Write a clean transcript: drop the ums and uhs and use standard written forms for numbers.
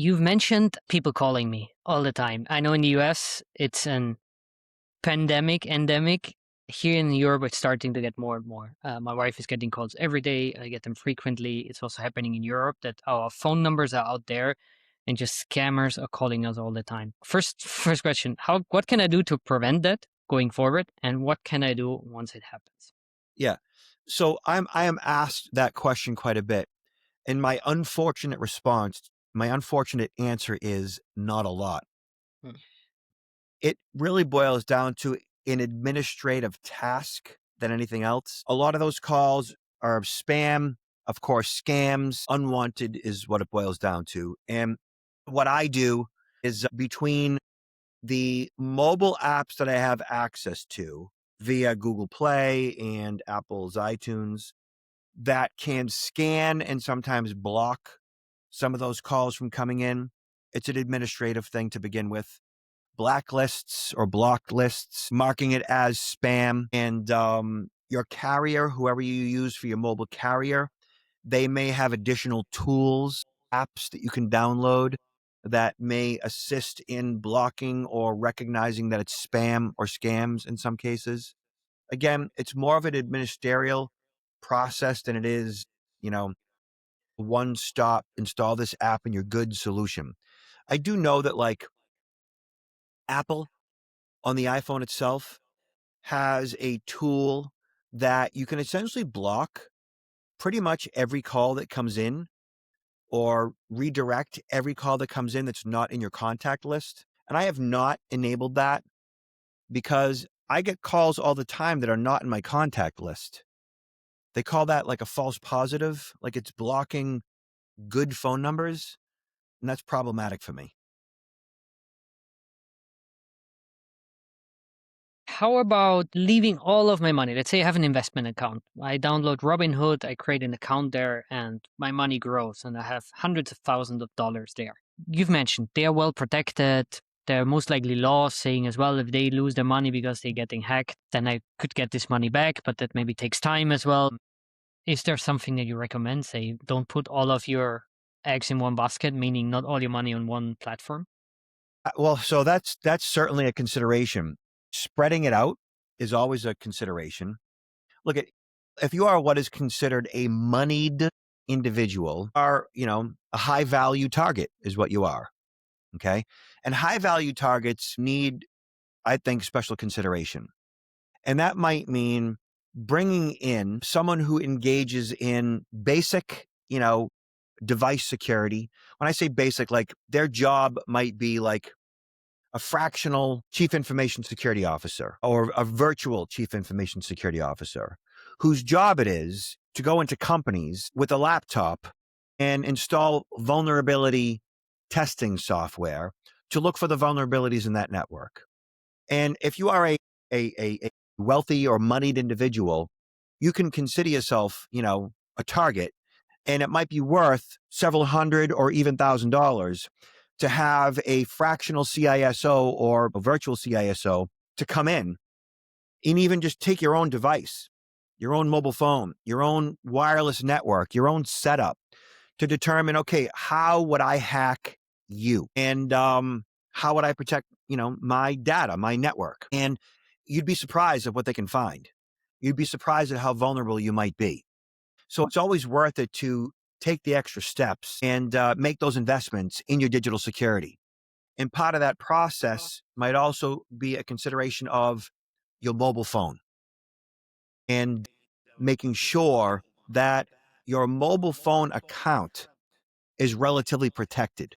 You've mentioned people calling me all the time. I know in the US it's an pandemic, endemic. Here in Europe, it's starting to get more and more. My wife is getting calls every day. I get them frequently. It's also happening in Europe that our phone numbers are out there and just scammers are calling us all the time. First question, what can I do to prevent that going forward? And what can I do once it happens? Yeah. So I am asked that question quite a bit. And my unfortunate answer is not a lot. Hmm. It really boils down to an administrative task than anything else. A lot of those calls are spam, of course, scams, unwanted is what it boils down to. And what I do is between the mobile apps that I have access to via Google Play and Apple's iTunes that can scan and sometimes block some of those calls from coming in. It's an administrative thing to begin with. Blacklists or blocked lists, marking it as spam. And your carrier, whoever you use for your mobile carrier, they may have additional tools, apps that you can download that may assist in blocking or recognizing that it's spam or scams in some cases. Again, it's more of an administerial process than it is, you know, one stop, install this app and you're good solution. I do know that like Apple on the iPhone itself has a tool that you can essentially block pretty much every call that comes in or redirect every call that comes in that's not in your contact list. And I have not enabled that because I get calls all the time that are not in my contact list. They call that like a false positive, like it's blocking good phone numbers. And that's problematic for me. How about leaving all of my money? Let's say I have an investment account. I download Robinhood, I create an account there, and my money grows, and I have hundreds of thousands of dollars there. You've mentioned they are well protected. There are most likely laws saying as well if they lose their money because they're getting hacked, then I could get this money back, but that maybe takes time as well. Is there something that you recommend? Say, don't put all of your eggs in one basket, meaning not all your money on one platform? Well, so that's certainly a consideration. Spreading it out is always a consideration. Look at if you are what is considered a moneyed individual, are, a high value target is what you are. Okay. And high value targets need, I think, special consideration. And that might mean bringing in someone who engages in basic, device security. When I say basic, like their job might be like a fractional chief information security officer or a virtual chief information security officer whose job it is to go into companies with a laptop and install vulnerability testing software to look for the vulnerabilities in that network. And if you are a wealthy or moneyed individual, you can consider yourself, a target, and it might be worth several hundred or even $1,000 to have a fractional CISO or a virtual CISO to come in and even just take your own device, your own mobile phone, your own wireless network, your own setup to determine, okay, how would I hack you? And how would I protect, my data, my network? And you'd be surprised at what they can find. You'd be surprised at how vulnerable you might be. So it's always worth it to take the extra steps and make those investments in your digital security. And part of that process might also be a consideration of your mobile phone and making sure that your mobile phone account is relatively protected.